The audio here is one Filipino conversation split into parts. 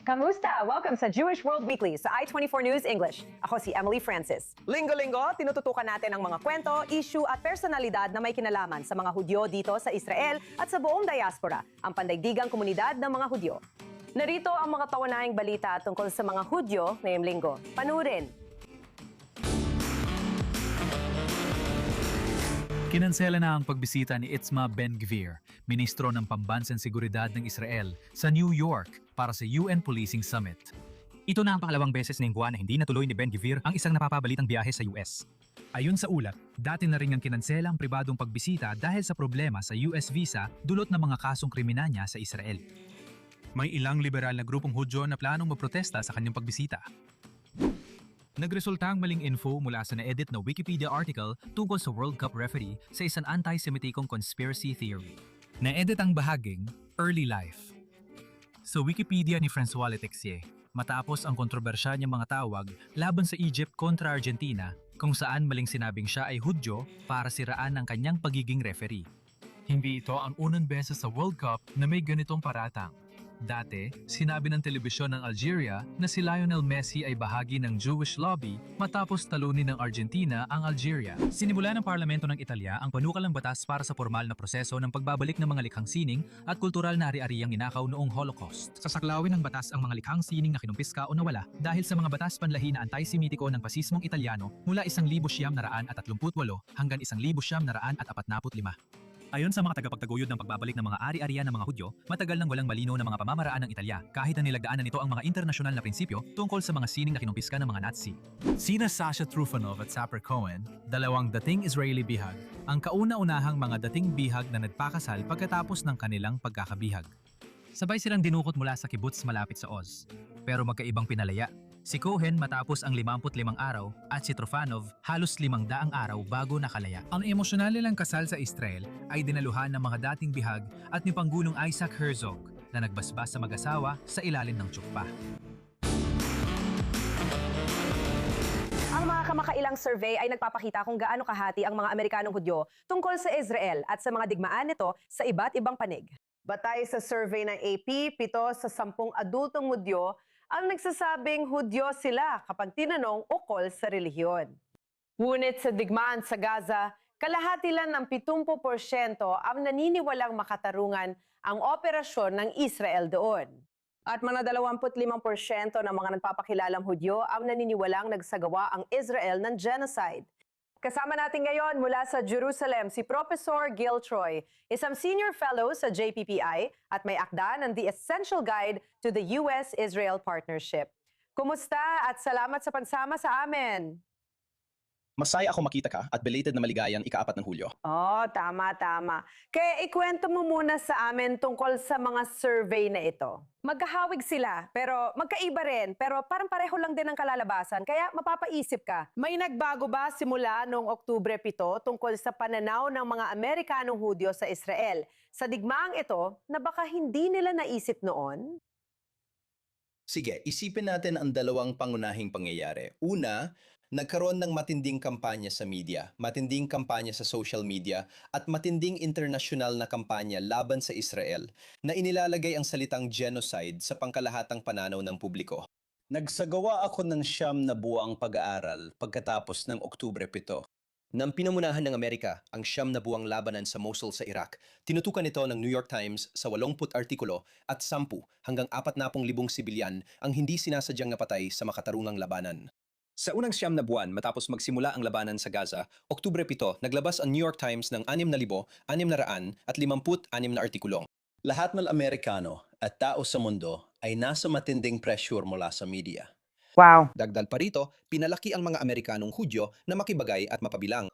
Kamusta? Welcome sa Jewish World Weekly sa I24 News English. Ako si Emily Francis. Linggo-linggo, tinututukan natin ang mga kwento, issue at personalidad na may kinalaman sa mga Hudyo dito sa Israel at sa buong diaspora, ang pandaigdigang komunidad ng mga Hudyo. Narito ang mga kaunahing balita tungkol sa mga Hudyo ngayong linggo. Panurin! Kinansela na ang pagbisita ni Itzma Ben-Gvir, Ministro ng Pambansang Seguridad ng Israel, sa New York para sa UN Policing Summit. Ito na ang pangalawang beses ng buwan na hindi natuloy ni Ben-Gvir ang isang napapabalitang biyahe sa US. Ayon sa ulat, dati na rin ang kinansela ang pribadong pagbisita dahil sa problema sa US visa dulot ng mga kasong kriminal niya sa Israel. May ilang liberal na grupong Hudyo na planong maprotesta sa kanyang pagbisita. Nagresulta ang maling info mula sa na-edit na Wikipedia article tungkol sa World Cup referee sa isang anti-Semiticong conspiracy theory. Na-edit ang bahaging Early Life sa Wikipedia ni François Letexier matapos ang kontrobersya niyang mga tawag laban sa Egypt kontra Argentina kung saan maling sinabing siya ay Hudyo para siraan ang kanyang pagiging referee. Hindi ito ang unang beses sa World Cup na may ganitong paratang. Dati, sinabi ng telebisyon ng Algeria na si Lionel Messi ay bahagi ng Jewish lobby matapos talunin ng Argentina ang Algeria. Sinimula ng Parlamento ng Italia ang panukalang batas para sa formal na proseso ng pagbabalik ng mga likhang sining at kultural na ari-ariang ninakaw noong Holocaust. Sasaklawin ng batas ang mga likhang sining na kinumpiska o nawala dahil sa mga batas panlahi na anti-Semitiko ng pasismong Italyano mula 1938 hanggang 1945. Ayon sa mga tagapagtaguyod ng pagbabalik ng mga ari-arian ng mga Hudyo, matagal nang walang malinaw na mga pamamaraan ng Italya kahit na nilagdaanan nito ang mga internasyonal na prinsipyo tungkol sa mga sining na kinumpiska ng mga Nazi. Sina Sasha Trufanov at Sapir Cohen, dalawang dating Israeli bihag, ang kauna-unahang mga dating bihag na nagpakasal pagkatapos ng kanilang pagkakabihag. Sabay silang dinukot mula sa kibbutz malapit sa Oz, pero magkaibang pinalaya. Si Cohen matapos ang 55 araw at si Trufanov halos 500 araw bago nakalaya. Ang emosyonal nilang kasal sa Israel ay dinaluhan ng mga dating bihag at ni Pangulong Isaac Herzog na nagbasbas sa mag-asawa sa ilalim ng tsukpa. Ang mga kamakailang survey ay nagpapakita kung gaano kahati ang mga Amerikanong Hudyo tungkol sa Israel at sa mga digmaan nito sa iba't ibang panig. Batay sa survey ng AP, 7 sa 10 adultong Hudyo ang nagsasabing Hudyo sila kapag tinanong ukol sa relihiyon. Ngunit sa digmaan sa Gaza, kalahati lang ng 70% ang naniniwalang makatarungan ang operasyon ng Israel doon. At mga 25% ng mga nagpapakilalang Hudyo ang naniniwalang nagsagawa ang Israel ng genocide. Kasama natin ngayon mula sa Jerusalem si Professor Gil Troy, isang senior fellow sa JPPI at may akda ng The Essential Guide to the US-Israel Partnership. Kumusta at salamat sa pagsama sa amin. Masaya ako makita ka at belated na maligayang ika-4 ng Hulyo. Oh, tama. Kaya ikwento mo muna sa amin tungkol sa mga survey na ito. Magkahawig sila, pero magkaiba rin, pero parang pareho lang din ang kalalabasan, kaya mapapaisip ka. May nagbago ba simula noong Oktubre 7 tungkol sa pananaw ng mga Amerikanong Hudyo sa Israel? Sa digmaang ito, na baka hindi nila naisip noon? Sige, isipin natin ang dalawang pangunahing pangyayari. Una, nagkaroon ng matinding kampanya sa media, matinding kampanya sa social media, at matinding internasyonal na kampanya laban sa Israel na inilalagay ang salitang genocide sa pangkalahatang pananaw ng publiko. Nagsagawa ako ng 9 na buwang pag-aaral pagkatapos ng Oktubre 7. Nang pinamunahan ng Amerika ang 9 na buwang labanan sa Mosul sa Iraq, tinutukan ito ng New York Times sa 80 artikulo at 10 hanggang 40,000 sibilyan ang hindi sinasadyang napatay sa makatarungang labanan. Sa unang 9 na buwan matapos magsimula ang labanan sa Gaza, Oktubre 7, naglabas ang New York Times ng 6,656 na artikulong. Lahat ng Amerikano at tao sa mundo ay nasa matinding pressure mula sa media. Wow. Dagdag pa rito, pinalaki ang mga Amerikanong Hudyo na makibagay at mapabilang.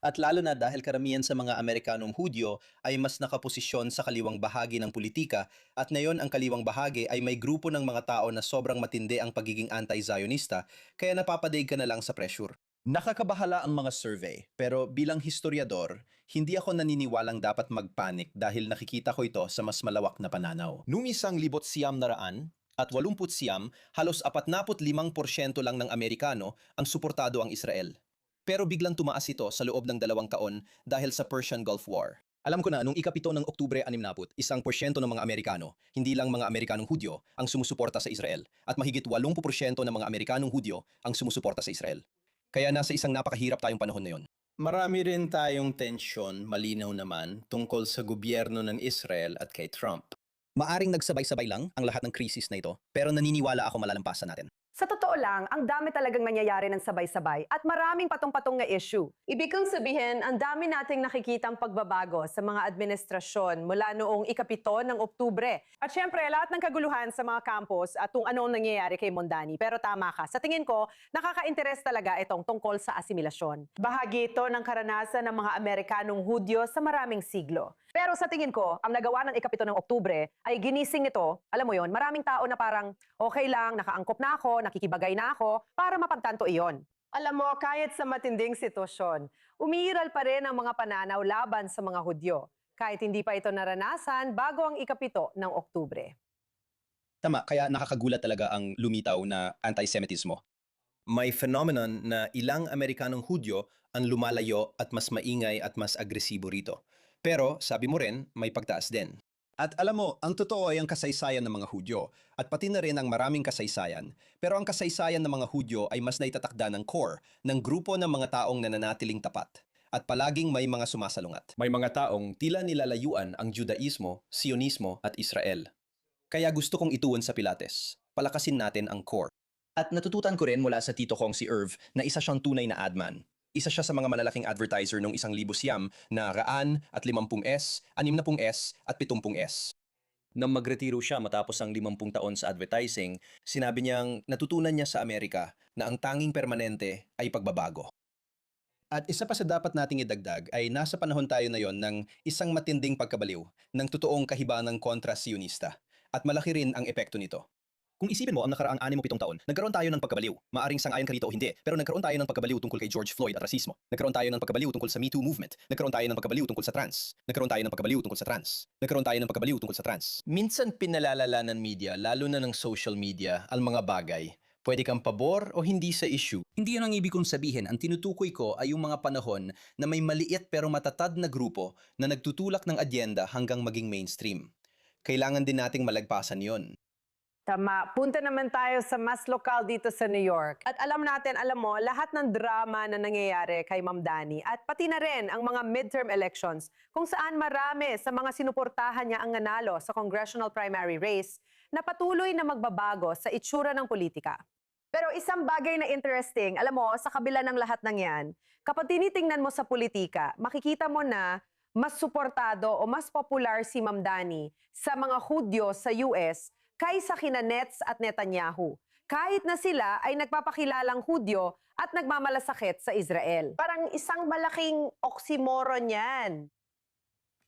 At lalo na dahil karamihan sa mga Amerikanong Hudyo ay mas nakaposisyon sa kaliwang bahagi ng politika at ngayon ang kaliwang bahagi ay may grupo ng mga tao na sobrang matindi ang pagiging anti-Zionista kaya napapadaig ka na lang sa pressure. Nakakabahala ang mga survey pero bilang historiador, hindi ako naniniwalang dapat magpanik dahil nakikita ko ito sa mas malawak na pananaw. Noong 1989 at 89, halos 45% lang ng Amerikano ang suportado ang Israel. Pero biglang tumaas ito sa loob ng 2 taon dahil sa Persian Gulf War. Alam ko na nung ikapito ng Oktubre 60, 1% ng mga Amerikano, hindi lang mga Amerikanong Hudyo, ang sumusuporta sa Israel at mahigit 80% ng mga Amerikanong Hudyo ang sumusuporta sa Israel. Kaya nasa isang napakahirap tayong panahon na yon. Marami rin tayong tensyon, malinaw naman, tungkol sa gobyerno ng Israel at kay Trump. Maaring nagsabay-sabay lang ang lahat ng krisis na ito, pero naniniwala ako malalampasan natin. Sa totoo lang, ang dami talagang nangyayari ng sabay-sabay at maraming patong-patong na issue. Ibig kong sabihin, ang dami nating nakikitang pagbabago sa mga administrasyon mula noong ikapito ng Oktubre. At syempre, lahat ng kaguluhan sa mga campus at kung anong nangyayari kay Mondani. Pero tama ka, sa tingin ko, nakaka-interes talaga itong tungkol sa asimilasyon. Bahagi ito ng karanasan ng mga Amerikanong Hudyo sa maraming siglo. Pero sa tingin ko, ang nagawa ng ikapito ng Oktubre ay ginising ito, alam mo yon, maraming tao na parang okay lang, nakaangkop na ako, nakikibagay na ako, para mapagtanto iyon. Alam mo, kahit sa matinding sitwasyon, umiiral pa rin ang mga pananaw laban sa mga Hudyo, kahit hindi pa ito naranasan bago ang ikapito ng Oktubre. Tama, kaya nakakagulat talaga ang lumitaw na anti-Semitismo. May phenomenon na ilang Amerikanong Hudyo ang lumalayo at mas maingay at mas agresibo rito. Pero sabi mo rin, may pagtaas din. At alam mo, ang totoo ay ang kasaysayan ng mga Hudyo at pati na rin ang maraming kasaysayan. Pero ang kasaysayan ng mga Hudyo ay mas naitatakda ng core, ng grupo ng mga taong nananatiling tapat. At palaging may mga sumasalungat. May mga taong tila nilalayuan ang Judaismo, Sionismo at Israel. Kaya gusto kong ituon sa Pilates. Palakasin natin ang core. At natututan ko rin mula sa tito kong si Irv na isa siyang tunay na adman. Isa siya sa mga malalaking advertiser nung 1,000 siyam na 100 at 50S, 60S at 70S. Nang magretiro siya matapos ang 50 taon sa advertising, sinabi niyang natutunan niya sa Amerika na ang tanging permanente ay pagbabago. At isa pa sa dapat nating idagdag ay nasa panahon tayo na yon ng isang matinding pagkabaliw ng totoong kahibanang kontra-sionista. At malaki rin ang epekto nito. Kung isipin mo ang nakaraang 6 o 7 taon, nagkaroon tayo ng pagkabaliw. Maaring sang-ayon ka rito o hindi, pero nagkaroon tayo ng pagkabaliw tungkol kay George Floyd at rasismo. Nagkaroon tayo ng pagkabaliw tungkol sa Me Too movement. Nagkaroon tayo ng pagkabaliw tungkol sa trans. Nagkaroon tayo ng pagkabaliw tungkol sa trans. Nagkaroon tayo ng pagkabaliw tungkol sa trans. Minsan pinalalala ng media, lalo na ng social media, ang mga bagay. Pwede kang pabor o hindi sa issue. Hindi yan ang ibig kong sabihin. Ang tinutukoy ko ay yung mga panahon na may maliit pero matatag na grupo na nagtutulak ng adyenda hanggang maging mainstream. Kailangan din nating malagpasan yon. Tama. Punta naman tayo sa mas lokal dito sa New York. At alam natin, alam mo, lahat ng drama na nangyayari kay Ma'am Dani at pati na rin ang mga midterm elections kung saan marami sa mga sinuportahan niya ang nanalo sa congressional primary race na patuloy na magbabago sa itsura ng politika. Pero isang bagay na interesting, alam mo, sa kabila ng lahat ng yan, kapag tinitingnan mo sa politika, makikita mo na mas suportado o mas popular si Ma'am Dani sa mga Hudyo sa US kaysa kina Netz at Netanyahu, kahit na sila ay nagpapakilalang Hudyo at nagmamalasakit sa Israel. Parang isang malaking oxymoron yan.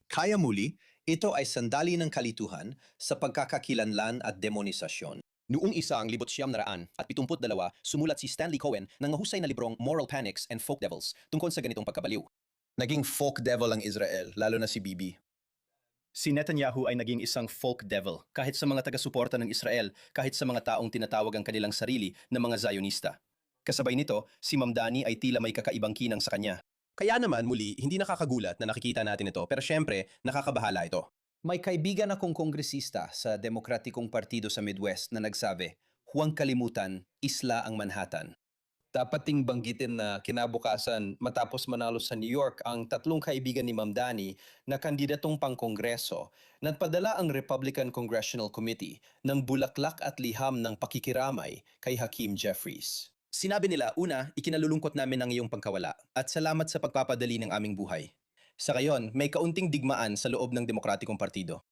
Kaya muli, ito ay sandali ng kalituhan sa pagkakakilanlan at demonisasyon. Noong 1972, sumulat si Stanley Cohen ng mahusay na librong Moral Panics and Folk Devils tungkol sa ganitong pagkabaliw. Naging folk devil ang Israel, lalo na si Bibi. Si Netanyahu ay naging isang folk devil kahit sa mga taga-suporta ng Israel, kahit sa mga taong tinatawag ang kanilang sarili na mga Zionista. Kasabay nito, si Ma'am Dani ay tila may kakaibang kinang sa kanya. Kaya naman muli, hindi nakakagulat na nakikita natin ito, pero syempre, nakakabahala ito. May kaibigan akong kongresista sa Demokratikong Partido sa Midwest na nagsabi, huwag kalimutan, isla ang Manhattan. Dapat ting banggitin na kinabukasan matapos manalo sa New York ang 3 kaibigan ni Ma'am Dani na kandidatong pang-kongreso, nagpadala ang Republican Congressional Committee ng bulaklak at liham ng pakikiramay kay Hakeem Jeffries. Sinabi nila, una, ikinalulungkot namin ang iyong pagkawala at salamat sa pagpapadali ng aming buhay. Sa ngayon, may kaunting digmaan sa loob ng Demokratikong Partido.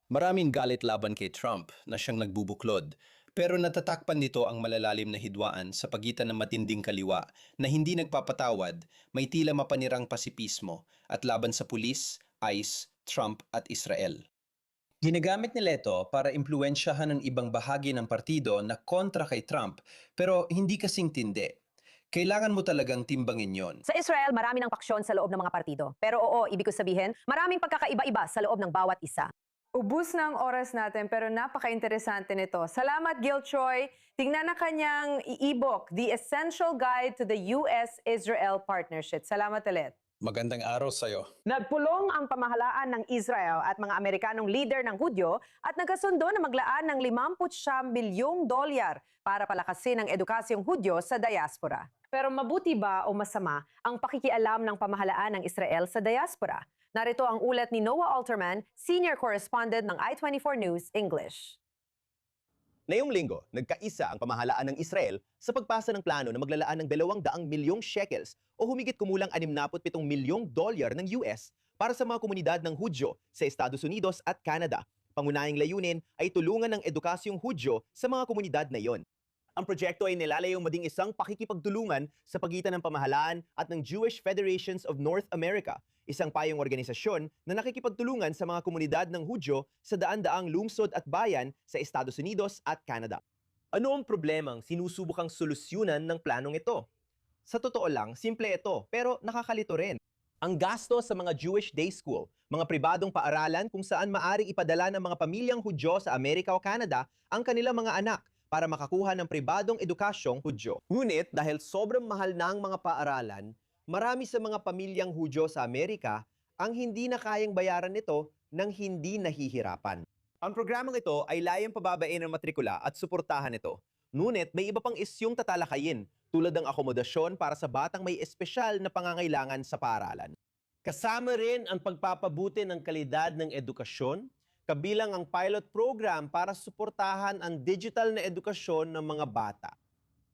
Maraming galit laban kay Trump na siyang nagbubuklod. Pero natatakpan nito ang malalalim na hidwaan sa pagitan ng matinding kaliwa na hindi nagpapatawad, may tila mapanirang pasipismo at laban sa pulis, ICE, Trump at Israel. Ginagamit nila ito para impluwensyahan ng ibang bahagi ng partido na kontra kay Trump pero hindi kasing tindi. Kailangan mo talagang timbangin yon. Sa Israel, marami ng paksyon sa loob ng mga partido. Pero oo, ibig ko sabihin, maraming pagkakaiba-iba sa loob ng bawat isa. Ubus na ang oras natin pero napaka-interesante nito. Salamat, Gil Troy. Tingnan na kanyang e-book, The Essential Guide to the U.S.-Israel Partnership. Salamat ulit. Magandang araw sa'yo. Nagpulong ang pamahalaan ng Israel at mga Amerikanong leader ng Hudyo at nagkasundo na maglaan ng 59 bilyong dolyar para palakasin ang edukasyong Hudyo sa diaspora. Pero mabuti ba o masama ang pakikialam ng pamahalaan ng Israel sa diaspora? Narito ang ulat ni Noah Alterman, senior correspondent ng I-24 News English. Ngayong linggo, nagkaisa ang pamahalaan ng Israel sa pagpasa ng plano na maglalaan ng 200 milyong shekels o humigit kumulang 67 milyong dolyar ng US para sa mga komunidad ng Hudyo sa Estados Unidos at Canada. Pangunahing layunin ay tulungan ng edukasyong Hudyo sa mga komunidad na iyon. Ang proyekto ay nilalayong maging isang pakikipagtulungan sa pagitan ng pamahalaan at ng Jewish Federations of North America, isang payong organisasyon na nakikipagtulungan sa mga komunidad ng Hudyo sa daan-daang lungsod at bayan sa Estados Unidos at Canada. Ano ang problemang sinusubukang solusyonan ng planong ito? Sa totoo lang, simple ito, pero nakakalito rin. Ang gasto sa mga Jewish Day School, mga pribadong paaralan kung saan maaring ipadala ng mga pamilyang Hudyo sa Amerika o Canada ang kanilang mga anak para makakuha ng pribadong edukasyong Hudyo. Ngunit dahil sobrang mahal na ang mga paaralan, marami sa mga pamilyang Hudyo sa Amerika ang hindi na kayang bayaran nito nang hindi nahihirapan. Ang programang ito ay layang pababain ang matrikula at suportahan ito. Ngunit may iba pang isyong tatalakayin tulad ng akomodasyon para sa batang may espesyal na pangangailangan sa paaralan. Kasama rin ang pagpapabuti ng kalidad ng edukasyon, kabilang ang pilot program para suportahan ang digital na edukasyon ng mga bata.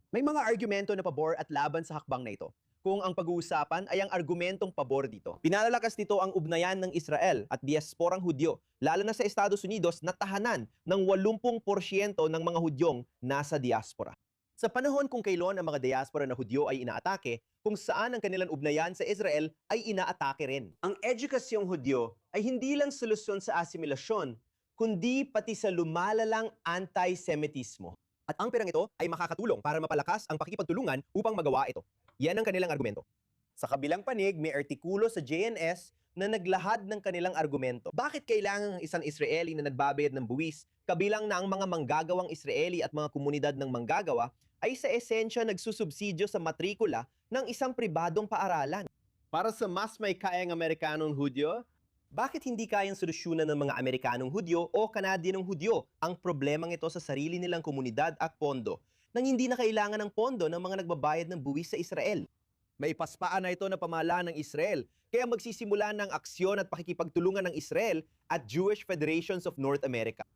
May mga argumento na pabor at laban sa hakbang na ito, kung ang pag-uusapan ay ang argumentong pabor dito. Pinalalakas nito ang ugnayan ng Israel at diasporang Hudyo, lalo na sa Estados Unidos na tahanan ng 80% ng mga Hudyong nasa diaspora. Sa panahon kung kailan ang mga diaspora na Hudyo ay inaatake, kung saan ang kanilang ugnayan sa Israel ay inaatake rin. Ang edukasyong Hudyo ay hindi lang solusyon sa asimilasyon, kundi pati sa lumalalang anti-Semitismo. At ang perang ito ay makakatulong para mapalakas ang pakikipagtulungan upang magawa ito. Yan ang kanilang argumento. Sa kabilang panig, may artikulo sa JNS na naglahad ng kanilang argumento. Bakit kailangan ng isang Israeli na nagbabayad ng buwis, kabilang na ang mga manggagawang Israeli at mga komunidad ng manggagawa, ay sa esensya nagsusubsidyo sa matrikula ng isang pribadong paaralan? Para sa mas may kayang Amerikanong Hudyo, bakit hindi kayang solusyonan ng mga Amerikanong Hudyo o Kanadyanong Hudyo ang problemang ito sa sarili nilang komunidad at pondo nang hindi na kailangan ng pondo ng mga nagbabayad ng buwis sa Israel? May paspaan na ito na pamahalaan ng Israel, kaya magsisimula ng aksyon at pakikipagtulungan ng Israel at Jewish Federations of North America.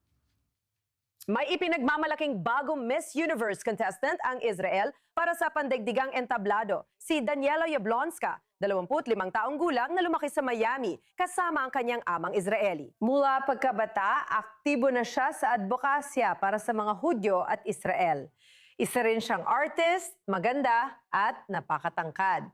May ipinagmamalaking bagong Miss Universe contestant ang Israel para sa pandaigdigang entablado, si Daniela Yablonska, 25 taong gulang na lumaki sa Miami kasama ang kanyang amang Israeli. Mula pagkabata, aktibo na siya sa advokasya para sa mga Hudyo at Israel. Isa rin siyang artist, maganda at napakatangkad.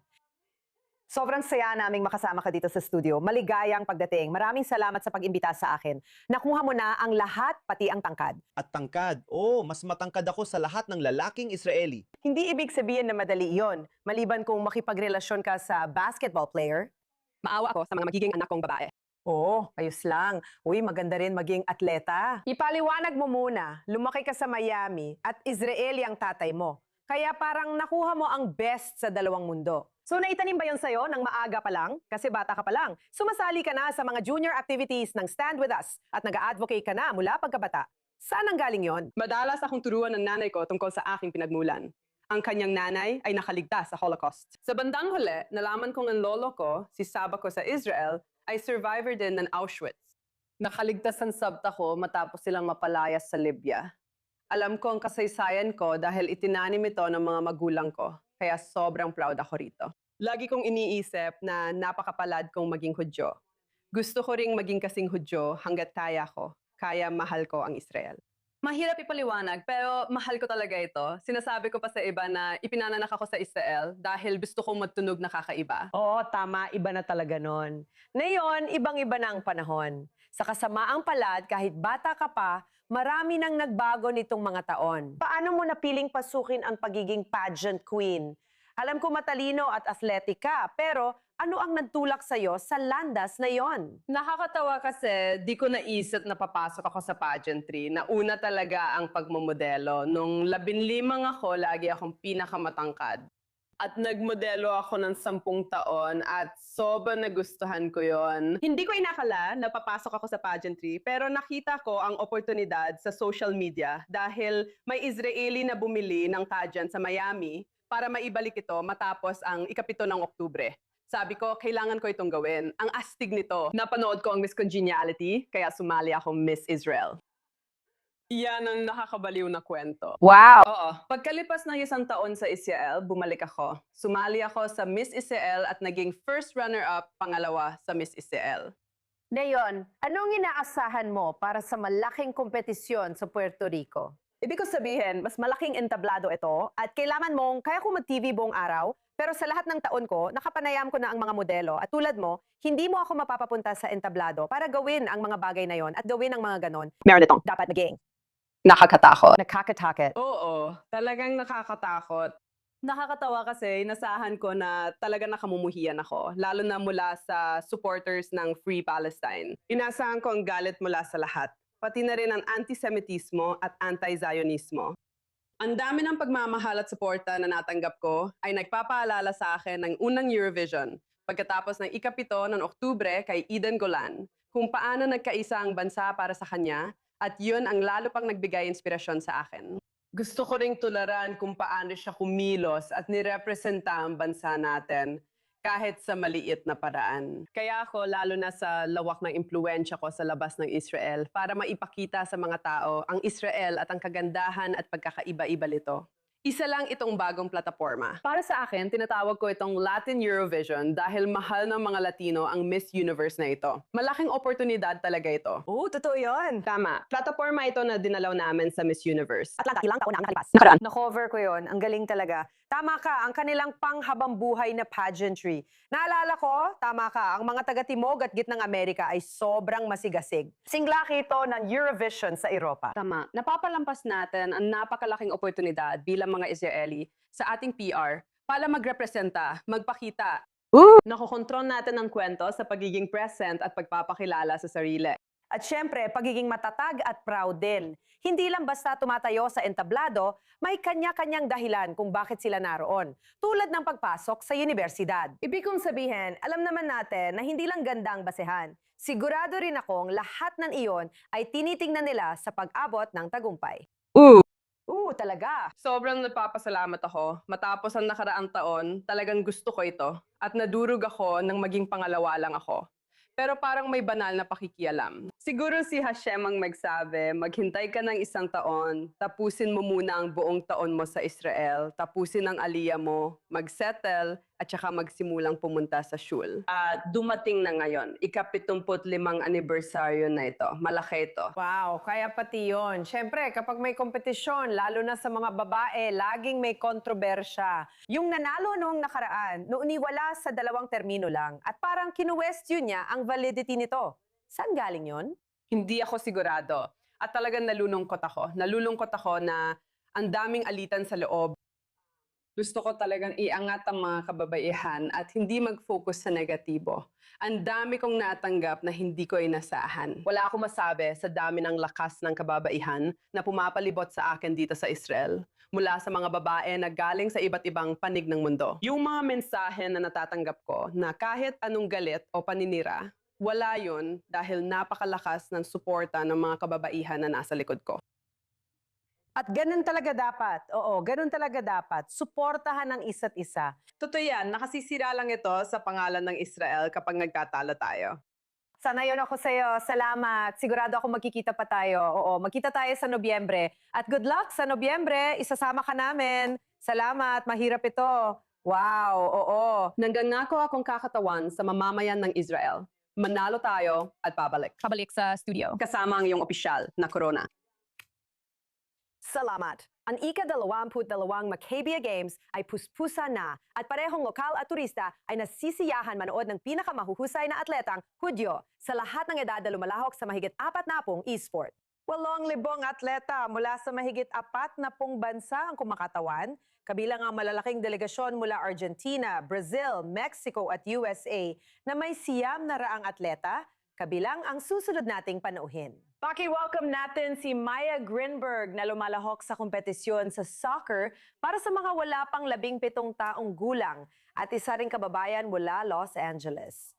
Sobrang saya naming makasama ka dito sa studio. Maligayang pagdating. Maraming salamat sa pag-imbita sa akin. Nakuha mo na ang lahat, pati ang tangkad. At tangkad, mas matangkad ako sa lahat ng lalaking Israeli. Hindi ibig sabihin na madali yon. Maliban kung makipagrelasyon ka sa basketball player. Maawa ako sa mga magiging anak kong babae. Oo, ayos lang. Uy, maganda rin maging atleta. Ipaliwanag mo muna, lumaki ka sa Miami at Israeli ang tatay mo. Kaya parang nakuha mo ang best sa dalawang mundo. So naitanim ba yun sa'yo ng maaga pa lang? Kasi bata ka pa lang. Sumasali ka na sa mga junior activities ng Stand With Us at nag-a-advocate ka na mula pagkabata. Saan ang galing yon? Madalas akong turuan ng nanay ko tungkol sa aking pinagmulan. Ang kanyang nanay ay nakaligtas sa Holocaust. Sa bandang huli, nalaman kong ang lolo ko, si Saba ko sa Israel, ay survivor din ng Auschwitz. Nakaligtas ang sabta ko matapos silang mapalayas sa Libya. Alam ko ang kasaysayan ko dahil itinanim ito ng mga magulang ko, kaya sobrang proud ako rito. Lagi kong iniisip na napakapalad kong maging Hudyo. Gusto ko ring maging kasing Hudyo hanggat kaya ko, kaya mahal ko ang Israel. Mahirap ipaliwanag, pero mahal ko talaga ito. Sinasabi ko pa sa iba na ipinananak ako sa Israel dahil gusto kong magtunog na kakaiba. Oo, tama. Iba na talaga nun. Ngayon, ibang-iba na ang panahon. Sa kasamaang palad, kahit bata ka pa, marami nang nagbago nitong mga taon. Paano mo napiling pasukin ang pagiging pageant queen? Alam ko matalino at athletic ka, pero ano ang nagtulak sa'yo sa landas na yon? Nakakatawa kasi di ko naisip na papasok ako sa pageantry. Nauna talaga ang pagmamodelo. Nung 15 ako, lagi akong pinakamatangkad. At nagmodelo ako ng 10 taon at sobrang nagustuhan ko yon. Hindi ko inakala na papasok ako sa pageantry pero nakita ko ang oportunidad sa social media dahil may Israeli na bumili ng pageant sa Miami para maibalik ito matapos ang 7 ng Oktubre. Sabi ko, kailangan ko itong gawin. Ang astig nito. Napanood ko ang Miss Congeniality, kaya sumali ako Miss Israel. Yan ang nakakabaliw na kwento. Wow! Oo. Pagkalipas ng 1 taon sa Israel, bumalik ako. Sumali ako sa Miss Israel at naging first runner-up, pangalawa sa Miss Israel. Ngayon, anong inaasahan mo para sa malaking kompetisyon sa Puerto Rico? Ibig ko sabihin, mas malaking entablado ito at kailangan mong, kaya ko mag-TV buong araw, pero sa lahat ng taon ko, nakapanayam ko na ang mga modelo at tulad mo, hindi mo ako mapapapunta sa entablado para gawin ang mga bagay na yon at gawin ang mga ganon. Meron itong dapat maging nakakatakot. Nakakatakot. Oo, talagang nakakatakot. Nakakatawa kasi nasahan ko na talaga nakamumuhian ako, lalo na mula sa supporters ng Free Palestine. Inasahan ko ang galit mula sa lahat, pati na rin ang antisemitismo at anti-Zionismo. Ang dami ng pagmamahal at suporta na natanggap ko ay nagpapaalala sa akin ng unang Eurovision, pagkatapos ng 7 ng Oktubre kay Eden Golan, kung paano nagkaisa ang bansa para sa kanya, at yun ang lalo pang nagbigay inspirasyon sa akin. Gusto ko ring tularan kung paano siya kumilos at nirepresenta ang bansa natin kahit sa maliit na paraan. Kaya ako, lalo na sa lawak ng impluensya ko sa labas ng Israel, para maipakita sa mga tao ang Israel at ang kagandahan at pagkakaiba-iba nito. Isa lang itong bagong plataforma. Para sa akin, tinatawag ko itong Latin Eurovision dahil mahal ng mga Latino ang Miss Universe na ito. Malaking oportunidad talaga ito. Oo, totoo yun. Tama. Plataforma ito na dinalaw namin sa Miss Universe. Atlanta, ilang taon na ang nakalipas? Nakaraan. Na-cover ko yon. Ang galing talaga. Tama ka, ang kanilang panghabang buhay na pageantry. Naalala ko, tama ka, ang mga taga-Timog at Gitnang Amerika ay sobrang masigasig. Singlaki ito ng Eurovision sa Europa. Tama. Napapalampas natin ang napakalaking oportunidad bilang mga Israeli sa ating PR para magrepresenta, magpakita. Nakokontrol natin ang kwento sa pagiging present at pagpapakilala sa sarili. At syempre, pagiging matatag at proud din. Hindi lang basta tumatayo sa entablado, may kanya-kanyang dahilan kung bakit sila naroon. Tulad ng pagpasok sa universidad. Ibig kong sabihin, alam naman natin na hindi lang ganda ang basehan. Sigurado rin akong lahat ng iyon ay tinitingnan nila sa pag-abot ng tagumpay. Talaga. Sobrang nagpapasalamat ako. Matapos ang nakaraang taon, talagang gusto ko ito. At nadurog ako nang maging pangalawa lang ako. Pero parang may banal na pakikialam. Siguro si Hashem ang magsabi, maghintay ka ng 1 taon, tapusin mo muna ang buong taon mo sa Israel, tapusin ang aliyah mo, magsettle, at saka magsimulang pumunta sa shul. At dumating na ngayon, ika-75 anibersaryo na ito. Malaki ito. Wow, kaya pati yun. Syempre, kapag may kompetisyon, lalo na sa mga babae, laging may kontrobersya. Yung nanalo noong nakaraan, noon wala sa 2 termino lang at parang kinuwestiyon niya ang validity nito. Saan galing yon? Hindi ako sigurado. At talagang nalulungkot ako. Nalulungkot ako na ang daming alitan sa loob. Gusto ko talagang iangat ang mga kababaihan at hindi mag-focus sa negatibo. Ang dami kong natanggap na hindi ko inasahan. Wala akong masabi sa dami ng lakas ng kababaihan na pumapalibot sa akin dito sa Israel. Mula sa mga babae na galing sa iba't ibang panig ng mundo. Yung mga mensahe na natatanggap ko na kahit anong galit o paninira, wala yun dahil napakalakas ng suporta ng mga kababaihan na nasa likod ko. At ganun talaga dapat. Oo, ganun talaga dapat. Suportahan ang isa't isa. Totoo yan, nakasisira lang ito sa pangalan ng Israel kapag nagkatalo tayo. Sanayon ako sa'yo. Salamat. Sigurado ako magkikita pa tayo. Oo, magkita tayo sa Nobyembre. At good luck sa Nobyembre. Isasama ka namin. Salamat. Mahirap ito. Wow, oo. Nanggangako akong kakatawan sa mamamayan ng Israel. Manalo tayo at pabalik. Pabalik sa studio. Kasama ang iyong opisyal na corona. Salamat. Ang ika-22 Maccabiah Games ay puspusa na at parehong lokal at turista ay nasisiyahan manood ng pinakamahuhusay na atletang Hudyo sa lahat ng edad na lumalahok sa mahigit 40 e-sport. 8,000 atleta mula sa mahigit 40 bansa ang kumakatawan, kabilang ang malalaking delegasyon mula Argentina, Brazil, Mexico at USA na may 900 atleta, kabilang ang susunod nating panauhin. Paki-welcome natin si Maya Grinberg na lumalahok sa kompetisyon sa soccer para sa mga wala pang 17 taong gulang at isa ring kababayan mula Los Angeles.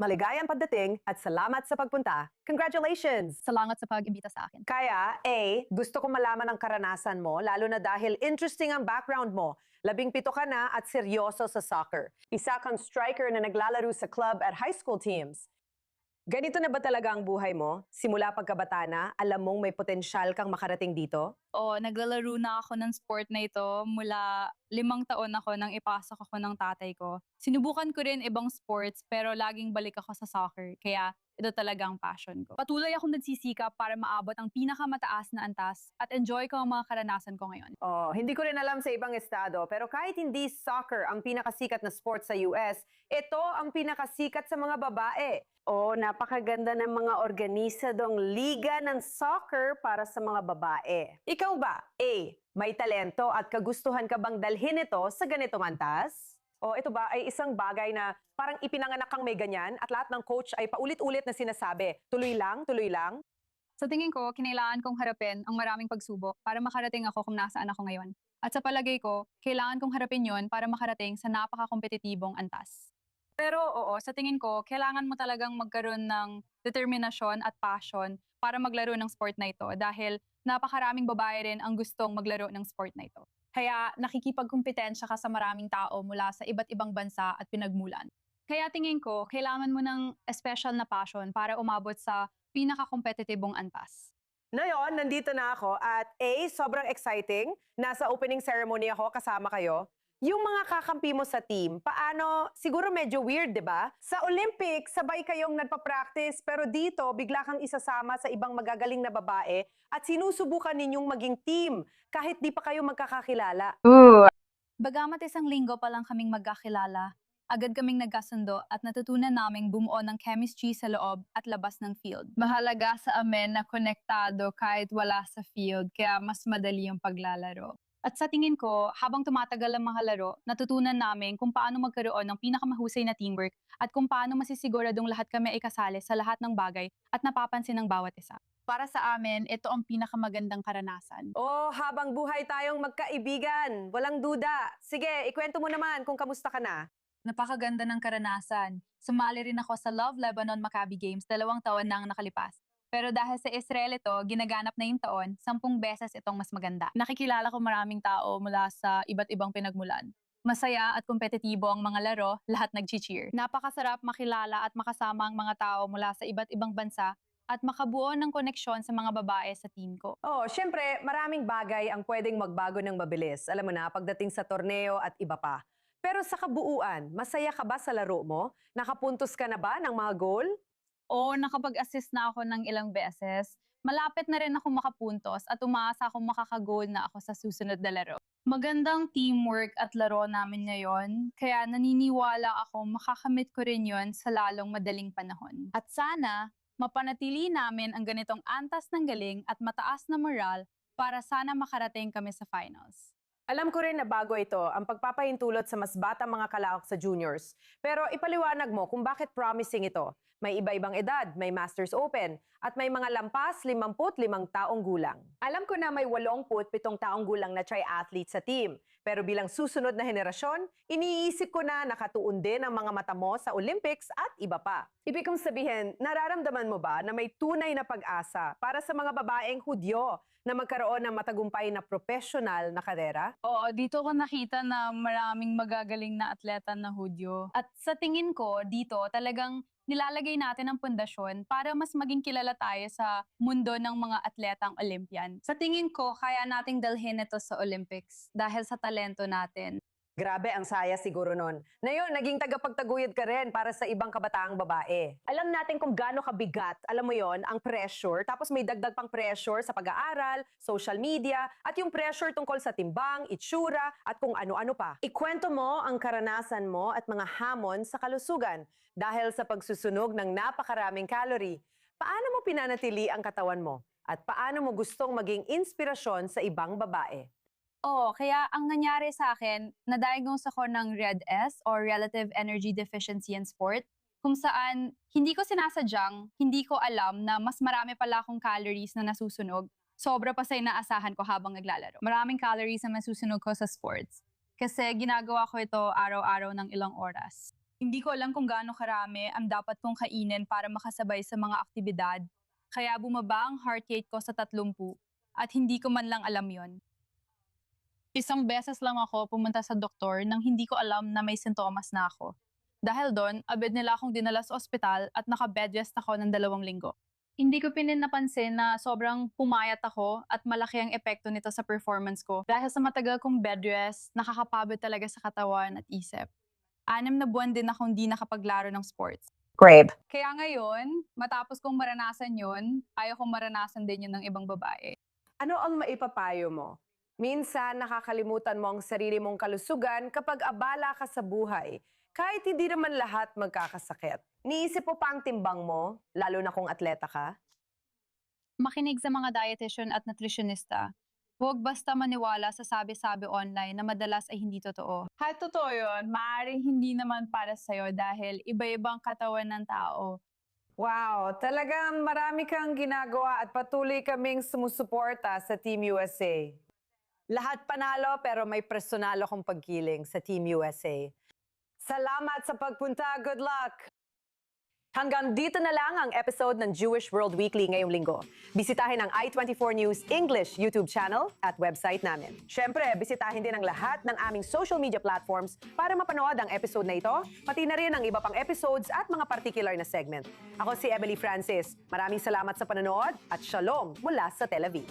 Maligayang pagdating at salamat sa pagpunta. Congratulations! Salamat sa pag-imbita sa akin. Kaya, A, gusto kong malaman ang karanasan mo, lalo na dahil interesting ang background mo. 17 ka na at seryoso sa soccer. Isa kang striker na naglalaro sa club at high school teams. Ganito na ba talaga ang buhay mo? Simula pagkabata na, alam mong may potensyal kang makarating dito? O, naglalaro na ako ng sport na ito mula 5 taon ako nang ipasok ako ng tatay ko. Sinubukan ko rin ibang sports pero laging balik ako sa soccer. Kaya ito talaga ang passion ko. Patuloy akong nagsisikap para maabot ang pinakamataas na antas at enjoy ko ang mga karanasan ko ngayon. Oh, hindi ko rin alam sa ibang estado, pero kahit hindi soccer ang pinakasikat na sport sa US, ito ang pinakasikat sa mga babae. Oh, napakaganda ng mga organisadong liga ng soccer para sa mga babae. Ikaw ba, A, may talento at kagustuhan ka bang dalhin ito sa ganitong antas? O ito ba ay isang bagay na parang ipinanganak kang may ganyan at lahat ng coach ay paulit-ulit na sinasabi, tuloy lang, tuloy lang? Sa tingin ko, kinailangan kong harapin ang maraming pagsubok para makarating ako kung nasaan ako ngayon. At sa palagay ko, kailangan kong harapin yon para makarating sa napaka-kompetitibong antas. Pero oo, sa tingin ko, kailangan mo talagang magkaroon ng determinasyon at passion para maglaro ng sport na ito dahil napakaraming babae rin ang gustong maglaro ng sport na ito. Kaya nakikipagkumpetensya ka sa maraming tao mula sa iba't ibang bansa at pinagmulan. Kaya tingin ko, kailangan mo ng special na passion para umabot sa pinaka-kompetitibong antas. Ngayon, nandito na ako at A, sobrang exciting. Nasa opening ceremony ako, kasama kayo. Yung mga kakampi mo sa team, paano, siguro medyo weird, di ba? Sa Olympics, sabay kayong nagpa-practice, pero dito, bigla kang isasama sa ibang magagaling na babae at sinusubukan ninyong maging team kahit di pa kayo magkakakilala. Bagamat isang linggo pa lang kaming magkakilala, agad kaming nagkasundo at natutunan naming bumuo ng chemistry sa loob at labas ng field. Mahalaga sa amin na konektado kahit wala sa field, kaya mas madali yung paglalaro. At sa tingin ko, habang tumatagal ang mga laro, natutunan namin kung paano magkaroon ng pinakamahusay na teamwork at kung paano masisiguradong lahat kami ay kasali sa lahat ng bagay at napapansin ng bawat isa. Para sa amin, ito ang pinakamagandang karanasan. Oh, habang buhay tayong magkaibigan, walang duda. Sige, ikwento mo naman kung kamusta ka na. Napakaganda ng karanasan. Sumali rin ako sa Love Lebanon Maccabi Games 2 taon na ang nakalipas. Pero dahil sa Israel ito, ginaganap na yung taon, 10 beses itong mas maganda. Nakikilala ko maraming tao mula sa iba't ibang pinagmulan. Masaya at kompetitibo ang mga laro, lahat nag-cheer. Napakasarap makilala at makasama ang mga tao mula sa iba't ibang bansa at makabuo ng koneksyon sa mga babae sa team ko. Oh, syempre, maraming bagay ang pwedeng magbago ng mabilis. Alam mo na, pagdating sa torneo at iba pa. Pero sa kabuuan, masaya ka ba sa laro mo? Nakapuntos ka na ba ng mga goal? O nakapag-assist na ako ng ilang beses, malapit na rin ako makapuntos at umaasa akong makakagol na ako sa susunod na laro. Magandang teamwork at laro namin ngayon, kaya naniniwala ako makakamit ko rin yon sa lalong madaling panahon. At sana, mapanatili namin ang ganitong antas ng galing at mataas na moral para sana makarating kami sa finals. Alam ko rin na bago ito ang pagpapahintulot sa mas batang mga kalaok sa juniors. Pero ipaliwanag mo kung bakit promising ito. May iba-ibang edad, may Masters Open, at may mga lampas 55 taong gulang. Alam ko na may 87 taong gulang na triathlete sa team. Pero bilang susunod na henerasyon, iniisip ko na nakatuon din ang mga mata mo sa Olympics at iba pa. Ibig kong sabihin, nararamdaman mo ba na may tunay na pag-asa para sa mga babaeng Hudyo na magkaroon ng matagumpay na professional na karera? Oo, dito ko nakita na maraming magagaling na atleta na Hudyo. At sa tingin ko, dito talagang nilalagay natin ang pundasyon para mas maging kilala tayo sa mundo ng mga atletang Olympian. Sa tingin ko, kaya nating dalhin ito sa Olympics dahil sa talento natin. Grabe, ang saya siguro nun. Ngayon, naging tagapagtaguyod ka rin para sa ibang kabataang babae. Alam natin kung gaano kabigat, alam mo yon, ang pressure, tapos may dagdag pang pressure sa pag-aaral, social media, at yung pressure tungkol sa timbang, itsura, at kung ano-ano pa. Ikwento mo ang karanasan mo at mga hamon sa kalusugan dahil sa pagsusunog ng napakaraming calorie. Paano mo pinanatili ang katawan mo? At paano mo gustong maging inspirasyon sa ibang babae? Oo, kaya ang nangyari sa akin, na-diagnose ako ng RED-S or Relative Energy Deficiency in Sport. kung saan hindi ko sinasadyang, hindi ko alam na mas marami pala akong calories na nasusunog. Sobra pa sa inaasahan ko habang naglalaro. Maraming calories na nasusunog ko sa sports. Kasi ginagawa ko ito araw-araw ng ilang oras. Hindi ko alam kung gaano karami ang dapat kong kainin para makasabay sa mga aktibidad. Kaya bumaba ang heart rate ko sa 30 at hindi ko man lang alam yon. Isang beses lang ako pumunta sa doktor nang hindi ko alam na may sintomas na ako. Dahil doon, agad nila akong dinala sa ospital at naka-bed rest ako ng 2 linggo. Hindi ko napansin na sobrang pumayat ako at malaki ang epekto nito sa performance ko. Dahil sa matagal kong bed rest, nakakapagod talaga sa katawan at isip. 6 na buwan din akong hindi nakapaglaro ng sports. Grabe. Kaya ngayon, matapos kong maranasan yun, ayaw kong maranasan din yun ng ibang babae. Ano ang maipapayo mo? Minsan nakakalimutan mo ang sarili mong kalusugan kapag abala ka sa buhay. Kahit hindi naman lahat magkakasakit. Niisip mo pa ang timbang mo, lalo na kung atleta ka? Makinig sa mga dietitian at nutritionista. Huwag basta maniwala sa sabi-sabi online na madalas ay hindi totoo. Kahit totoo yun, maaaring hindi naman para sa'yo dahil iba-ibang katawan ng tao. Wow, talagang marami kang ginagawa at patuloy kaming sumusuporta sa Team USA. Lahat panalo pero may personal akong pagkiling sa Team USA. Salamat sa pagpunta. Good luck! Hanggang dito na lang ang episode ng Jewish World Weekly ngayong linggo. Bisitahin ang i24 News English YouTube channel at website namin. Siyempre, bisitahin din ang lahat ng aming social media platforms para mapanood ang episode na ito, pati na rin ang iba pang episodes at mga particular na segment. Ako si Emily Francis. Maraming salamat sa panonood at shalom mula sa Tel Aviv.